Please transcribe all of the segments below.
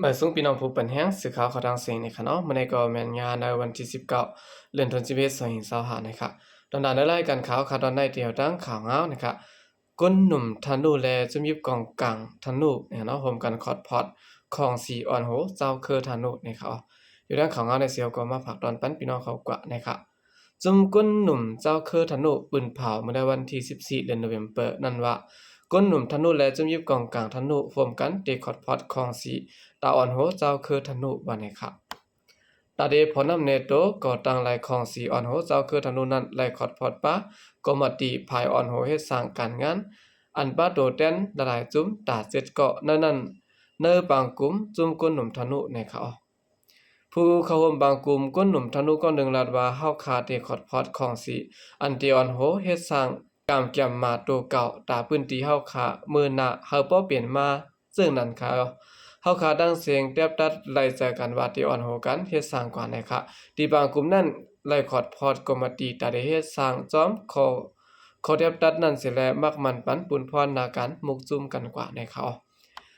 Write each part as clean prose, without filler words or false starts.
หมายสูงพี่น้องผู้เป็นแห้งสื่อข่าวข่าวดังเสียงในค่ะเนาะมื้อนี้ก็แม่นงานในวันที่19เดือนธันวาคม2025นะครับตอนนั้นได้รายการข่าวตอนในเดียวดังข่าวเงานะครับก้นหนุ่มธนูแลจุมยิบกองกลางธนูเนี่ยเนาะผมกันคอดพอดของสีอ่อนโหเจ้าคือธนูนะครับอยู่ด้านข่าวเงาในเสียวก็มาฝากตอนปันพี่น้องเขากว่านะครับจุมก้นหนุ่มเจ้าคือธนูปืนเผาเมื่อในวันที่14เดือนธันวาคมนั่นว่าก้นหนุ่มธนูและจุมยิบกองกลางธนูรวมกันเดคอดพอดของสีตาอ่อนโหเจ้าคือธนูบันนี้ครับตาเดพอนำเนโตก่อตั้งไหลของสีอ่อนโหเจ้าคือธนูนั้นไหลขอดพอดปะก็มาตีภายอ่อนโหเฮ็ดสร้างการงานอันปะโดแตนละลายจุ้มตาเจ็ดเกาะนั้นเนอบางกลุ่มจุ้มก้นหนุ่มธนูในเขาผู้เข้าร่วมบางกลุ่มก้นหนุ่มธนูก็นึงลาดว่าเฮาขาดเดขอดพอดของสีอันเตียอ่อนโหเฮ็ดสร้างกามแก่มมาโตเก่าตาพื้นที่เฮาขามือหน้าเฮาบ่เปลี่ยนมาซึ่งนั้นเขาเฮาขาดังเสียงแตบตัดไล่ใจกันว่าที่อ่อนโหกันเฮ็ดสร้างกว่านะคะที่บางกลุ่มนั้นไล่ขอดพอดก็มาตีตาได้เฮ็ดสร้างจอมเขาแทบตัดนั้นเสียแล้วมักมันปันปุนพรนากันมุกจุ่มกันกว่าในเขา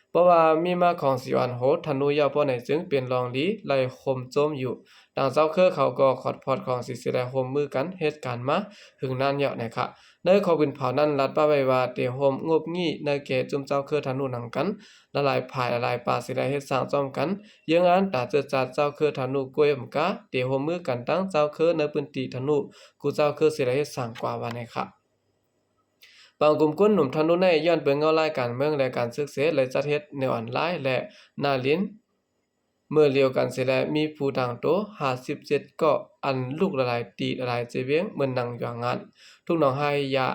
เพราะว่ามีมาของสิอ่อนโหธนูยาวป้อในจึงเป็นรองลีไล่คมโจมอยู่ดังเจ้าเครือเขาก็ขอดพอดของสิได้โฮมมือกันเฮ็ดการมาถึงนานยาวนะคะเนยขอบินเผานั้นรัดป้าไว้ว่าเตโฮมงบงี้เนยเกจุมเจ้าเครือธนูหนังกันละลายภายละลายปาสิได้เฮ็ดสร้างจอมกันยังอันตาเจอจัดเจ้าเครือธนูกวยมกะเตโฮมมือกันตั้งเจ้าเครือในพื้นที่ธนูกูเจ้าเครือสิได้เฮ็ดสร้างกว่าว่านะคะบางกลุ่มคนหนุ่มทนุในย้อนเปิงเงารายการเมืองและการศึกษาและจัดเฮ็ดในออนไลน์และหน้าลิ้นเมื่อเลียวกันเสียแล้วมีผู้ดังโต57ก็อันลูกละลายตีละลายเจเวียงเหมือนนังอย่างงานทุกน้องให้ยะ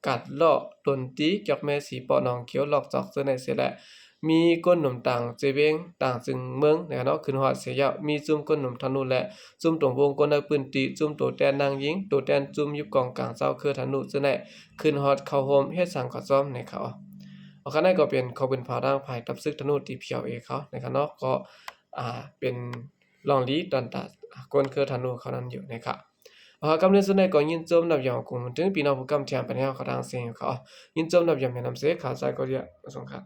กัดเลาะดนตรีจอกแม่สีปอน้องเขียวหลอกจอกเสื้อในเสียแล้วมีก้นหนุ่มต่างเจเวียงต่างจึงเมืองในเนาะขึ้นฮอดเสียยาวมีจุ่มก้นหนุ่มทนุและจุ่มตรงวงก้นในปืนตีจุ่มโตแตนนางหญิงโตแตนจุ่มยุบกองกลางเจ้าคือทนุซึ่งในขึ้นฮอดเข้าโฮมเฮ็ดสังกัดซ้อมในเขาเอาคันนั้นก็เป็นเขาเป็นผาด่างภายตับซึกทนุที่เพียวเอเขานะครับเนาะก็เป็นลองลีตอนตาก้นคือธนูเขานั้นอยู่นะครับกำเนิดสุดในก็ยินจมนับยองคงถึงพี่น้องผู้กำเทียมปัญญาเขาทางเสียงเขายินจมนับยองแม่นำเสข่าวสายก็เรียกสงครับ